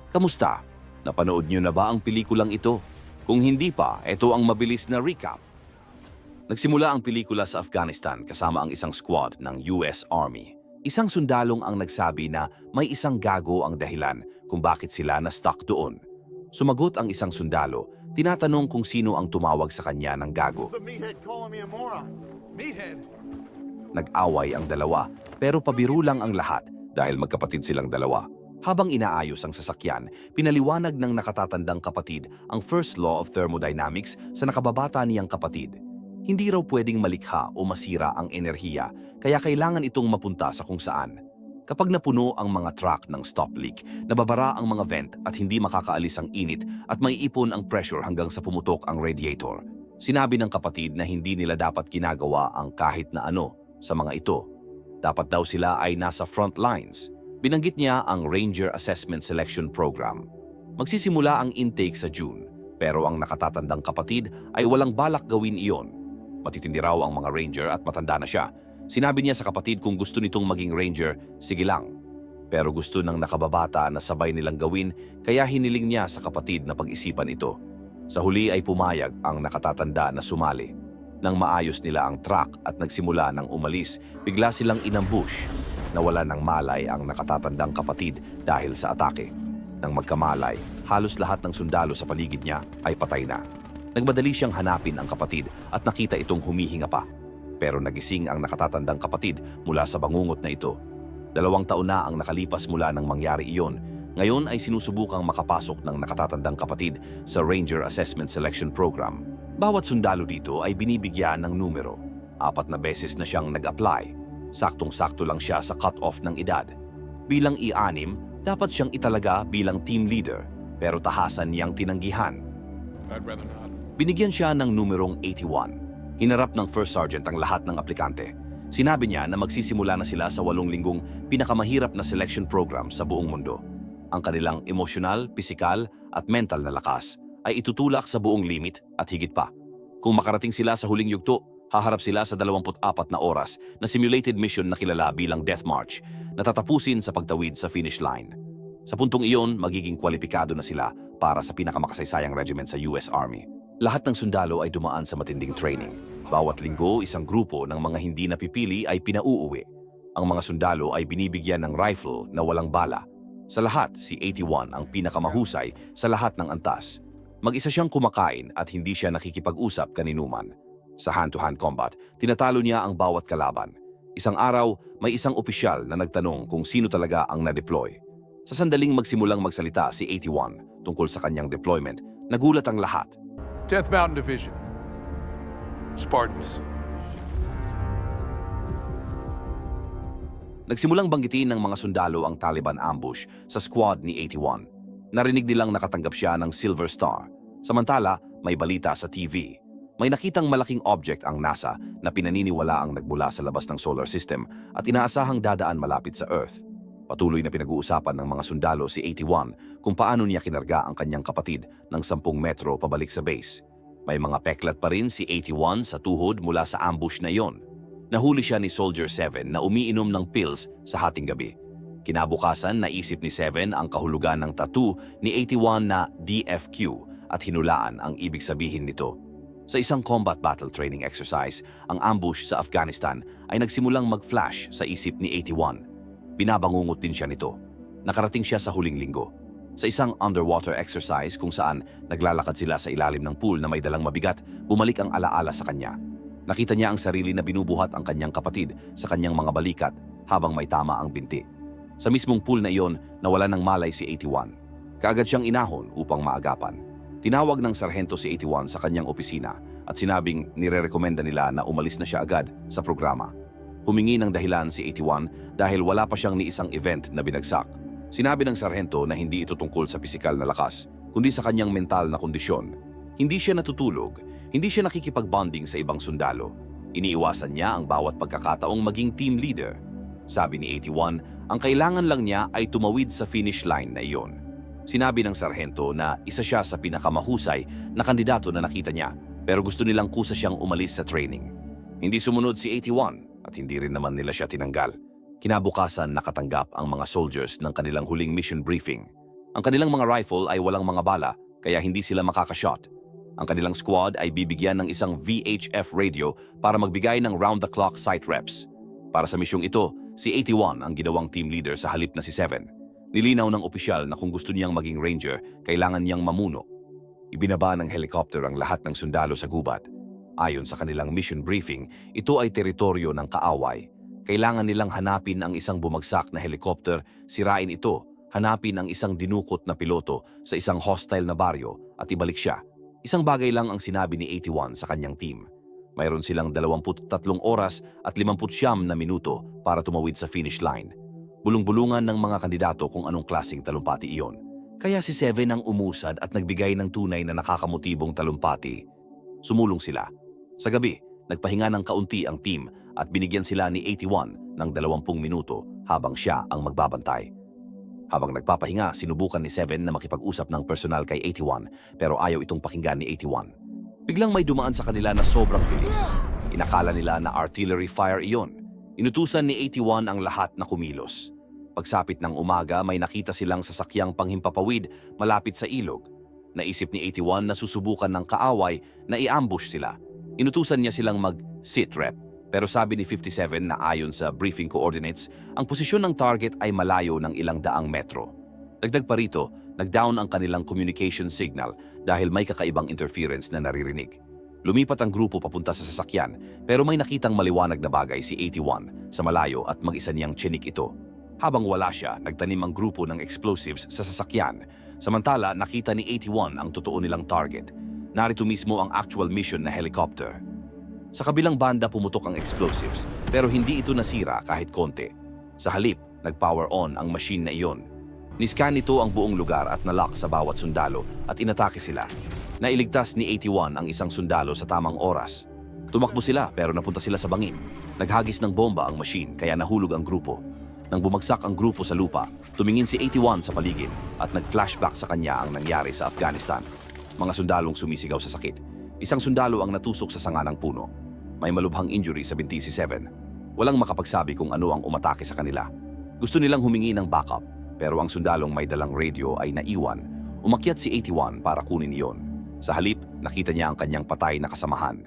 Kamusta? Napanood niyo na ba ang pelikulang ito? Kung hindi pa, ito ang mabilis na recap. Nagsimula ang pelikula sa Afghanistan kasama ang isang squad ng US Army. Isang sundalong ang nagsabi na may isang gago ang dahilan kung bakit sila na-stuck doon. Sumagot ang isang sundalo, tinatanong kung sino ang tumawag sa kanya ng gago. The meathead calling me a moron. Meathead? Nag-away ang dalawa, pero pabiro lang ang lahat dahil magkapatid silang dalawa. Habang inaayos ang sasakyan, pinaliwanag ng nakatatandang kapatid ang first law of thermodynamics sa nakababata niyang kapatid. Hindi raw pwedeng malikha o masira ang enerhiya, kaya kailangan itong mapunta sa kung saan. Kapag napuno ang mga truck ng stop leak, nababara ang mga vent at hindi makakaalis ang init at maiipon ang pressure hanggang sa pumutok ang radiator. Sinabi ng kapatid na hindi nila dapat ginagawa ang kahit na ano sa mga ito. Dapat daw sila ay nasa front lines. Binanggit niya ang Ranger Assessment Selection Program. Magsisimula ang intake sa June, pero ang nakatatandang kapatid ay walang balak gawin iyon. Matitindi raw ang mga Ranger at matanda na siya. Sinabi niya sa kapatid kung gusto nitong maging Ranger, sige lang. Pero gusto ng nakababata na sabay nilang gawin, kaya hiniling niya sa kapatid na pag-isipan ito. Sa huli ay pumayag ang nakatatanda na sumali. Nang maayos nila ang truck at nagsimula ng umalis, bigla silang inambush. Nawala ng malay ang nakatatandang kapatid dahil sa atake. Nang magkamalay, halos lahat ng sundalo sa paligid niya ay patay na. Nagmadali siyang hanapin ang kapatid at nakita itong humihinga pa. Pero nagising ang nakatatandang kapatid mula sa bangungot na ito. 2 taon na ang nakalipas mula nang mangyari iyon. Ngayon ay sinusubukang makapasok ng nakatatandang kapatid sa Ranger Assessment Selection Program. Bawat sundalo dito ay binibigyan ng numero. 4 na beses na siyang nag-apply. Saktong-sakto lang siya sa cut-off ng edad. Bilang I-6, dapat siyang italaga bilang team leader, pero tahasan niyang tinanggihan. I'd rather not. Binigyan siya ng numerong 81. Hinarap ng first sergeant ang lahat ng aplikante. Sinabi niya na magsisimula na sila sa 8 linggong pinakamahirap na selection program sa buong mundo. Ang kanilang emosyonal, pisikal at mental na lakas ay itutulak sa buong limit at higit pa. Kung makarating sila sa huling yugto, haharap sila sa 24 na oras na simulated mission na kilala bilang Death March na tatapusin sa pagtawid sa finish line. Sa puntong iyon, magiging kwalipikado na sila para sa pinakamakasaysayang regiment sa US Army. Lahat ng sundalo ay dumaan sa matinding training. Bawat linggo, isang grupo ng mga hindi napipili ay pinauuwi. Ang mga sundalo ay binibigyan ng rifle na walang bala. Sa lahat, si 81 ang pinakamahusay sa lahat ng antas. Mag-isa siyang kumakain at hindi siya nakikipag-usap kaninuman. Sa hand-to-hand combat, tinatalo niya ang bawat kalaban. Isang araw, may isang opisyal na nagtanong kung sino talaga ang na-deploy. Sa sandaling magsimulang magsalita si 81 tungkol sa kanyang deployment, nagulat ang lahat. Death Mountain Division. Spartans. Nagsimulang banggitin ng mga sundalo ang Taliban ambush sa squad ni 81. Narinig nilang nakatanggap siya ng Silver Star. Samantala, may balita sa TV. May nakitang malaking object ang NASA na pinaniniwala ang nagmula sa labas ng solar system at inaasahang dadaan malapit sa Earth. Patuloy na pinag-uusapan ng mga sundalo si 81 kung paano niya kinarga ang kanyang kapatid ng 10 metro pabalik sa base. May mga peklat pa rin si 81 sa tuhod mula sa ambush na iyon. Nahuli siya ni Soldier 7 na umiinom ng pills sa hating gabi. Kinabukasan, naisip ni 7 ang kahulugan ng tattoo ni 81 na DFQ at hinulaan ang ibig sabihin nito. Sa isang combat battle training exercise, ang ambush sa Afghanistan ay nagsimulang mag-flash sa isip ni 81. Binabangungot din siya nito. Nakarating siya sa huling linggo. Sa isang underwater exercise kung saan naglalakad sila sa ilalim ng pool na may dalang mabigat, bumalik ang alaala sa kanya. Nakita niya ang sarili na binubuhat ang kanyang kapatid sa kanyang mga balikat habang may tama ang binti. Sa mismong pool na iyon, nawala ng malay si 81. Kaagad siyang inahon upang maagapan. Tinawag ng sarhento si 81 sa kanyang opisina at sinabing nire-rekomenda nila na umalis na siya agad sa programa. Humingi ng dahilan si 81 dahil wala pa siyang ni isang event na binagsak. Sinabi ng sarhento na hindi ito tungkol sa pisikal na lakas, kundi sa kanyang mental na kondisyon. Hindi siya natutulog, hindi siya nakikipag-bonding sa ibang sundalo. Iniiwasan niya ang bawat pagkakataong maging team leader. Sabi ni 81, ang kailangan lang niya ay tumawid sa finish line na iyon. Sinabi ng sarhento na isa siya sa pinakamahusay na kandidato na nakita niya, pero gusto nilang kusa siyang umalis sa training. Hindi sumunod si 81 at hindi rin naman nila siya tinanggal. Kinabukasan nakatanggap ang mga soldiers ng kanilang huling mission briefing. Ang kanilang mga rifle ay walang mga bala, kaya hindi sila makakashot. Ang kanilang squad ay bibigyan ng isang VHF radio para magbigay ng round-the-clock site reps. Para sa misyong ito, si 81 ang ginawang team leader sa halip na si 7. Nilinaw ng opisyal na kung gusto niyang maging ranger, kailangan niyang mamuno. Ibinaba ng helicopter ang lahat ng sundalo sa gubat. Ayon sa kanilang mission briefing, ito ay teritoryo ng kaaway. Kailangan nilang hanapin ang isang bumagsak na helicopter, sirain ito, hanapin ang isang dinukot na piloto sa isang hostile na baryo at ibalik siya. Isang bagay lang ang sinabi ni 81 sa kanyang team. Mayroon silang 23 oras at 59 na minuto para tumawid sa finish line. Bulong-bulungan ng mga kandidato kung anong klaseng talumpati iyon. Kaya si 7 ang umusad at nagbigay ng tunay na nakakamutibong talumpati. Sumulong sila. Sa gabi, nagpahinga ng kaunti ang team at binigyan sila ni 81 ng 20 minuto habang siya ang magbabantay. Habang nagpapahinga, sinubukan ni 7 na makipag-usap ng personal kay 81 pero ayaw itong pakinggan ni 81. Biglang may dumaan sa kanila na sobrang bilis. Inakala nila na artillery fire iyon. Inutusan ni 81 ang lahat na kumilos. Pagsapit ng umaga, may nakita silang sasakyang panghimpapawid malapit sa ilog. Naisip ni 81 na susubukan ng kaaway na i-ambush sila. Inutusan niya silang mag-sit rep. Pero sabi ni 57 na ayon sa briefing coordinates, ang posisyon ng target ay malayo ng ilang daang metro. Dagdag pa rito, nag-down ang kanilang communication signal dahil may kakaibang interference na naririnig. Lumipat ang grupo papunta sa sasakyan pero may nakitang maliwanag na bagay si 81 sa malayo at mag-isa niyang chinik ito. Habang wala siya, nagtanim ang grupo ng explosives sa sasakyan. Samantala, nakita ni 81 ang totoo nilang target. Narito mismo ang actual mission na helicopter. Sa kabilang banda pumutok ang explosives pero hindi ito nasira kahit konti. Sa halip, nag-power on ang machine na iyon. Niscan nito ang buong lugar at nalock sa bawat sundalo at inatake sila. Nailigtas ni 81 ang isang sundalo sa tamang oras. Tumakbo sila pero napunta sila sa bangin. Naghagis ng bomba ang machine kaya nahulog ang grupo. Nang bumagsak ang grupo sa lupa, tumingin si 81 sa paligid at nag-flashback sa kanya ang nangyari sa Afghanistan. Mga sundalong sumisigaw sa sakit. Isang sundalo ang natusok sa sanga ng puno. May malubhang injury sa binti si 7. Walang makapagsabi kung ano ang umatake sa kanila. Gusto nilang humingi ng backup, pero ang sundalong may dalang radio ay naiwan. Umakyat si 81 para kunin iyon. Sa halip, nakita niya ang kanyang patay na kasamahan.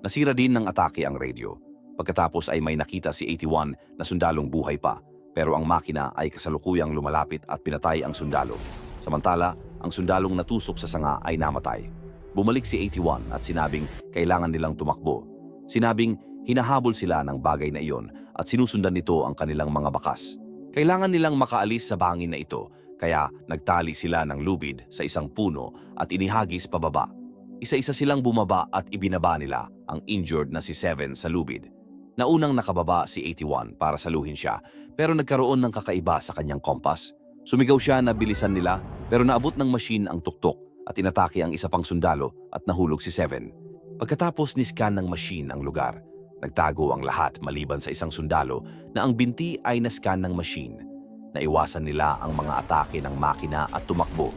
Nasira din ng atake ang radio. Pagkatapos ay may nakita si 81 na sundalong buhay pa, pero ang makina ay kasalukuyang lumalapit at pinatay ang sundalo. Samantala, ang sundalong natusok sa sanga ay namatay. Bumalik si 81 at sinabing kailangan nilang tumakbo. Sinabing hinahabol sila ng bagay na iyon at sinusundan nito ang kanilang mga bakas. Kailangan nilang makaalis sa bangin na ito, kaya nagtali sila ng lubid sa isang puno at inihagis pababa. Isa-isa silang bumaba at ibinaba nila ang injured na si 7 sa lubid. Naunang nakababa si 81 para saluhin siya, pero nagkaroon ng kakaiba sa kanyang kompas. Sumigaw siya na bilisan nila, pero naabot ng machine ang tuktok at inatake ang isa pang sundalo at nahulog si 7. Pagkatapos niscan ng machine ang lugar, nagtago ang lahat maliban sa isang sundalo na ang binti ay nascan ng machine. Naiwasan nila ang mga atake ng makina at tumakbo.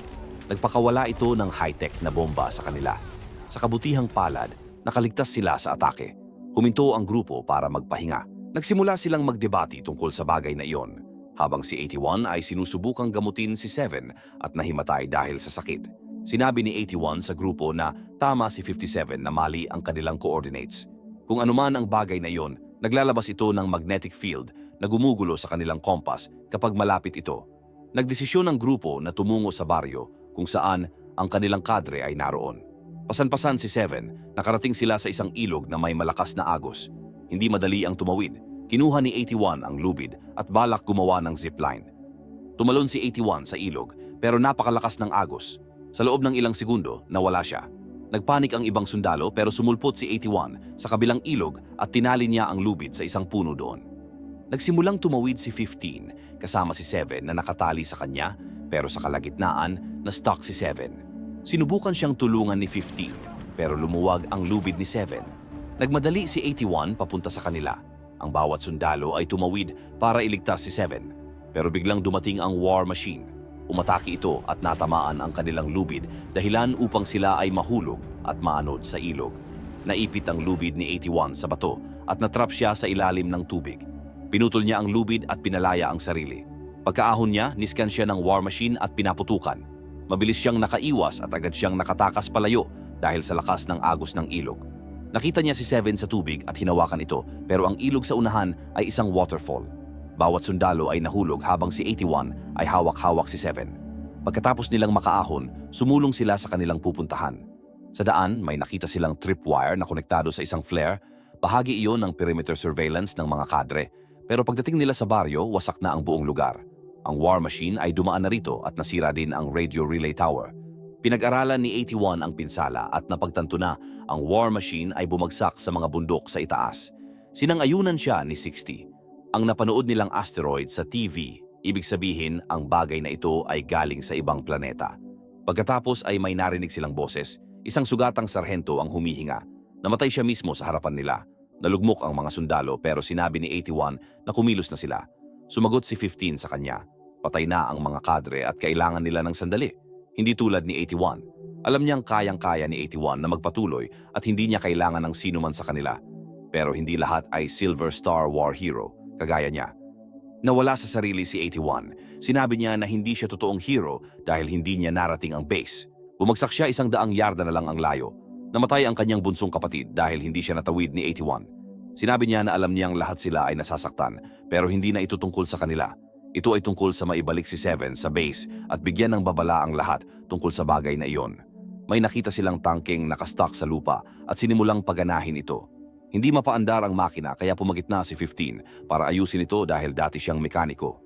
Nagpakawala ito ng high-tech na bomba sa kanila. Sa kabutihang palad, nakaligtas sila sa atake. Huminto ang grupo para magpahinga. Nagsimula silang magdebati tungkol sa bagay na iyon, habang si 81 ay sinusubukang gamutin si 7 at nahimatay dahil sa sakit. Sinabi ni 81 sa grupo na tama si 57 na mali ang kanilang coordinates. Kung anuman ang bagay na iyon, naglalabas ito ng magnetic field na gumugulo sa kanilang kompas kapag malapit ito. Nagdesisyon ang grupo na tumungo sa baryo kung saan ang kanilang kadre ay naroon. Pasan-pasan si 7, nakarating sila sa isang ilog na may malakas na agos. Hindi madali ang tumawid. Kinuha ni 81 ang lubid at balak gumawa ng zipline. Tumalon si 81 sa ilog pero napakalakas ng agos. Sa loob ng ilang segundo, nawala siya. Nagpanik ang ibang sundalo pero sumulpot si 81 sa kabilang ilog at tinali niya ang lubid sa isang puno doon. Nagsimulang tumawid si 15 kasama si 7 na nakatali sa kanya pero sa kalagitnaan na-stuck si 7. Sinubukan siyang tulungan ni 15 pero lumuwag ang lubid ni 7. Nagmadali si 81 papunta sa kanila. Ang bawat sundalo ay tumawid para iligtas si 7. Pero biglang dumating ang war machine. Umatake ito at natamaan ang kanilang lubid dahilan upang sila ay mahulog at maanod sa ilog. Naipit ang lubid ni 81 sa bato at natrap siya sa ilalim ng tubig. Pinutol niya ang lubid at pinalaya ang sarili. Pagkaahon niya, niskan siya ng war machine at pinaputukan. Mabilis siyang nakaiwas at agad siyang nakatakas palayo dahil sa lakas ng agos ng ilog. Nakita niya si Seven sa tubig at hinawakan ito, pero ang ilog sa unahan ay isang waterfall. Bawat sundalo ay nahulog habang si 81 ay hawak-hawak si Seven. Pagkatapos nilang makaahon, sumulong sila sa kanilang pupuntahan. Sa daan, may nakita silang tripwire na konektado sa isang flare. Bahagi iyon ng perimeter surveillance ng mga kadre. Pero pagdating nila sa baryo, wasak na ang buong lugar. Ang war machine ay dumaan na rito at nasira din ang radio relay tower. Pinag-aralan ni 81 ang pinsala at napagtanto na ang war machine ay bumagsak sa mga bundok sa itaas. Sinang-ayunan siya ni 60. Ang napanood nilang asteroid sa TV, ibig sabihin ang bagay na ito ay galing sa ibang planeta. Pagkatapos ay may narinig silang boses, isang sugatang sarhento ang humihinga. Namatay siya mismo sa harapan nila. Nalugmok ang mga sundalo pero sinabi ni 81 na kumilos na sila. Sumagot si 15 sa kanya. Patay na ang mga kadre at kailangan nila ng sandali. Hindi tulad ni 81. Alam niyang kayang-kaya ni 81 na magpatuloy at hindi niya kailangan ng sino man sa kanila. Pero hindi lahat ay Silver Star War Hero, kagaya niya. Nawala sa sarili si 81. Sinabi niya na hindi siya totoong hero dahil hindi niya narating ang base. Bumagsak siya 100 yarda na lang ang layo. Namatay ang kanyang bunsong kapatid dahil hindi siya natawid ni 81. Sinabi niya na alam niyang lahat sila ay nasasaktan pero hindi na ito tungkol sa kanila. Ito ay tungkol sa maibalik si Seven sa base at bigyan ng babala ang lahat tungkol sa bagay na iyon. May nakita silang tangkeng nakastock sa lupa at sinimulang paganahin ito. Hindi mapaandar ang makina kaya pumagitna si 15 para ayusin ito dahil dati siyang mekaniko.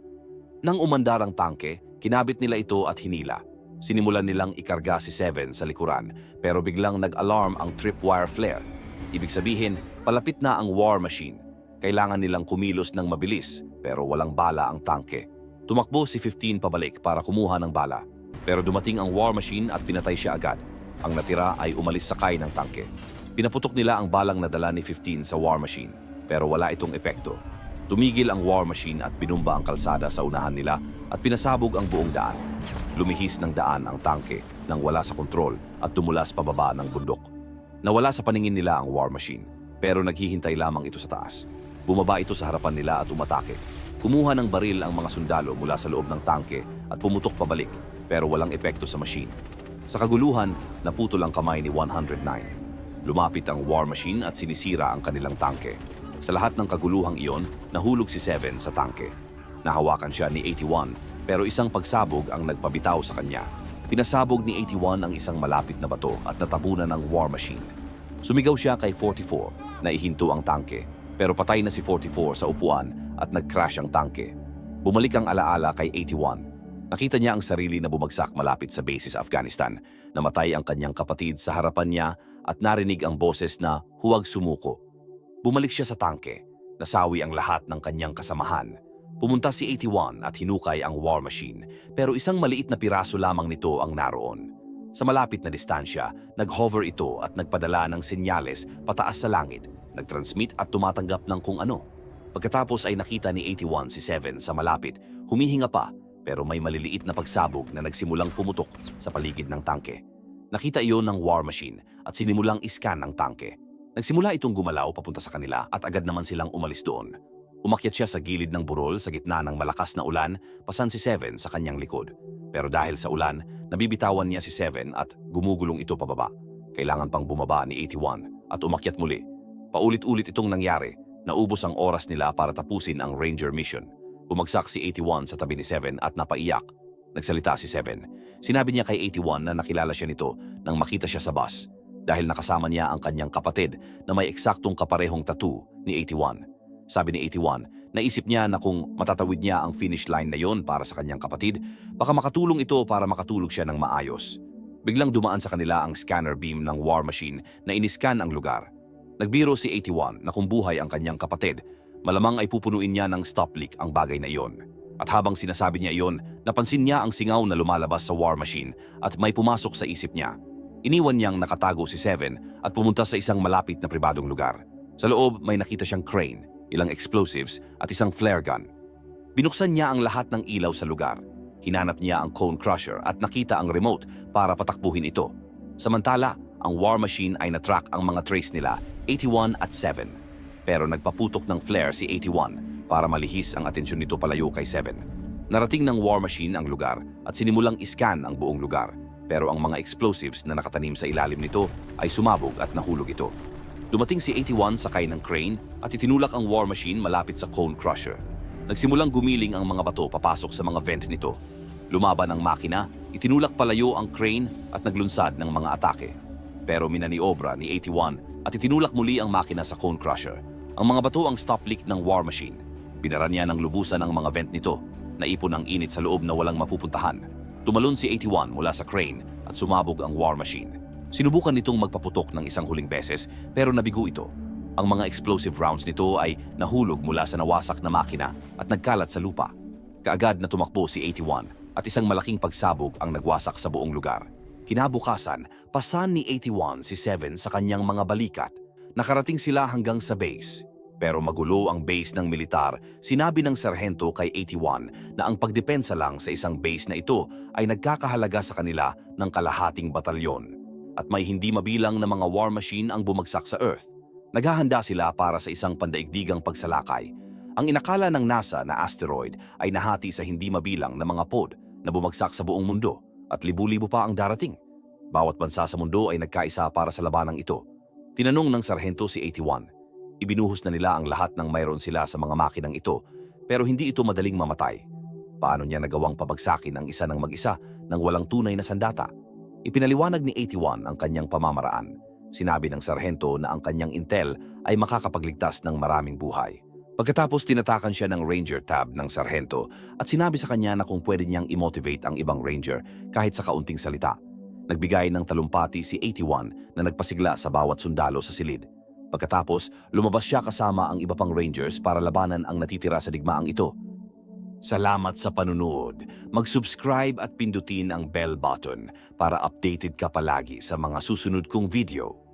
Nang umandar ang tangke, kinabit nila ito at hinila. Sinimulan nilang ikarga si Seven sa likuran pero biglang nag-alarm ang tripwire flare. Ibig sabihin, palapit na ang war machine. Kailangan nilang kumilos ng mabilis pero walang bala ang tangke. Tumakbo si 15 pabalik para kumuha ng bala. Pero dumating ang war machine at pinatay siya agad. Ang natira ay umalis sakay ng tangke. Pinaputok nila ang balang nadala ni 15 sa war machine pero wala itong epekto. Tumigil ang war machine at binumba ang kalsada sa unahan nila at pinasabog ang buong daan. Lumihis ng daan ang tangke nang wala sa kontrol at tumulas pababa ng bundok. Nawala sa paningin nila ang war machine, pero naghihintay lamang ito sa taas. Bumaba ito sa harapan nila at umatake. Kumuha ng baril ang mga sundalo mula sa loob ng tangke at pumutok pabalik, pero walang epekto sa machine. Sa kaguluhan, naputol ang kamay ni 109. Lumapit ang war machine at sinisira ang kanilang tangke. Sa lahat ng kaguluhang iyon, nahulog si Seven sa tangke. Nahawakan siya ni 81, pero isang pagsabog ang nagpabitaw sa kanya. Pinasabog ni 81 ang isang malapit na bato at natabunan ng war machine. Sumigaw siya kay 44 na ihinto ang tangke, pero patay na si 44 sa upuan at nag-crash ang tangke. Bumalik ang alaala kay 81. Nakita niya ang sarili na bumagsak malapit sa base sa Afghanistan. Namatay ang kanyang kapatid sa harapan niya at narinig ang boses na huwag sumuko. Bumalik siya sa tangke. Nasawi ang lahat ng kanyang kasamahan. Pumunta si 81 at hinukay ang war machine, pero isang maliit na piraso lamang nito ang naroon. Sa malapit na distansya, nag-hover ito at nagpadala ng senyales pataas sa langit, nag-transmit at tumatanggap ng kung ano. Pagkatapos ay nakita ni 81 si Seven sa malapit, humihinga pa, pero may maliliit na pagsabog na nagsimulang pumutok sa paligid ng tangke. Nakita iyon ng war machine at sinimulang iskan ang tangke. Nagsimula itong gumalaw papunta sa kanila at agad naman silang umalis doon. Umakyat siya sa gilid ng burol sa gitna ng malakas na ulan, pasan si Seven sa kanyang likod. Pero dahil sa ulan, nabibitawan niya si Seven at gumugulong ito pababa. Kailangan pang bumaba ni 81 at umakyat muli. Paulit-ulit itong nangyari. Naubos ang oras nila para tapusin ang Ranger mission. Bumagsak si 81 sa tabi ni Seven at napaiyak. Nagsalita si Seven. Sinabi niya kay 81 na nakilala siya nito nang makita siya sa bus dahil nakasama niya ang kanyang kapatid na may eksaktong kaparehong tattoo ni 81. Sabi ni 81, naisip niya na kung matatawid niya ang finish line na yon para sa kanyang kapatid, baka makatulong ito para makatulog siya ng maayos. Biglang dumaan sa kanila ang scanner beam ng war machine na iniskan ang lugar. Nagbiro si 81 na kung buhay ang kanyang kapatid, malamang ay pupunuin niya ng stop leak ang bagay na iyon. At habang sinasabi niya iyon, napansin niya ang singaw na lumalabas sa war machine at may pumasok sa isip niya. Iniwan niyang nakatago si Seven at pumunta sa isang malapit na pribadong lugar. Sa loob may nakita siyang crane, ilang explosives at isang flare gun. Binuksan niya ang lahat ng ilaw sa lugar. Hinanap niya ang cone crusher at nakita ang remote para patakbuhin ito. Samantala, ang war machine ay natrack ang mga trace nila, 81 at 7. Pero nagpaputok ng flare si 81 para malihis ang atensyon nito palayo kay 7. Narating ng War Machine ang lugar at sinimulang iskan ang buong lugar. Pero ang mga explosives na nakatanim sa ilalim nito ay sumabog at nahulog ito. Dumating si 81 sakay ng crane at itinulak ang War Machine malapit sa Cone Crusher. Nagsimulang gumiling ang mga bato papasok sa mga vent nito. Lumaban ang makina, itinulak palayo ang crane at naglunsad ng mga atake. Pero minaniobra ni 81 at itinulak muli ang makina sa Cone Crusher. Ang mga bato ang stop leak ng War Machine. Binara niya ng lubusan ang mga vent nito. Naipon ang init sa loob na walang mapupuntahan. Tumalon si 81 mula sa crane at sumabog ang War Machine. Sinubukan nitong magpaputok ng isang huling beses pero nabigo ito. Ang mga explosive rounds nito ay nahulog mula sa nawasak na makina at nagkalat sa lupa. Kaagad na tumakbo si 81 at isang malaking pagsabog ang nagwasak sa buong lugar. Kinabukasan, pasan ni 81 si 7 sa kanyang mga balikat. Nakarating sila hanggang sa base. Pero magulo ang base ng militar, sinabi ng sarhento kay 81 na ang pagdepensa lang sa isang base na ito ay nagkakahalaga sa kanila ng kalahating batalyon. At may hindi mabilang na mga war machine ang bumagsak sa Earth. Naghahanda sila para sa isang pandaigdigang pagsalakay. Ang inakala ng NASA na asteroid ay nahati sa hindi mabilang na mga pod na bumagsak sa buong mundo at libu-libo pa ang darating. Bawat bansa sa mundo ay nagkaisa para sa labanang ito. Tinanong ng sarhento si 81. Ibinuhos na nila ang lahat ng mayroon sila sa mga makinang ito, pero hindi ito madaling mamatay. Paano niya nagawang pabagsakin ang isa ng mag-isa nang walang tunay na sandata? Ipinaliwanag ni 81 ang kanyang pamamaraan. Sinabi ng sarhento na ang kanyang intel ay makakapagligtas ng maraming buhay. Pagkatapos tinatakan siya ng Ranger tab ng sarhento at sinabi sa kanya na kung pwede niyang i-motivate ang ibang Ranger kahit sa kaunting salita. Nagbigay ng talumpati si 81 na nagpasigla sa bawat sundalo sa silid. Pagkatapos, lumabas siya kasama ang iba pang Rangers para labanan ang natitira sa digmaang ito. Salamat sa panunood. Mag-subscribe at pindutin ang bell button para updated ka palagi sa mga susunod kong video.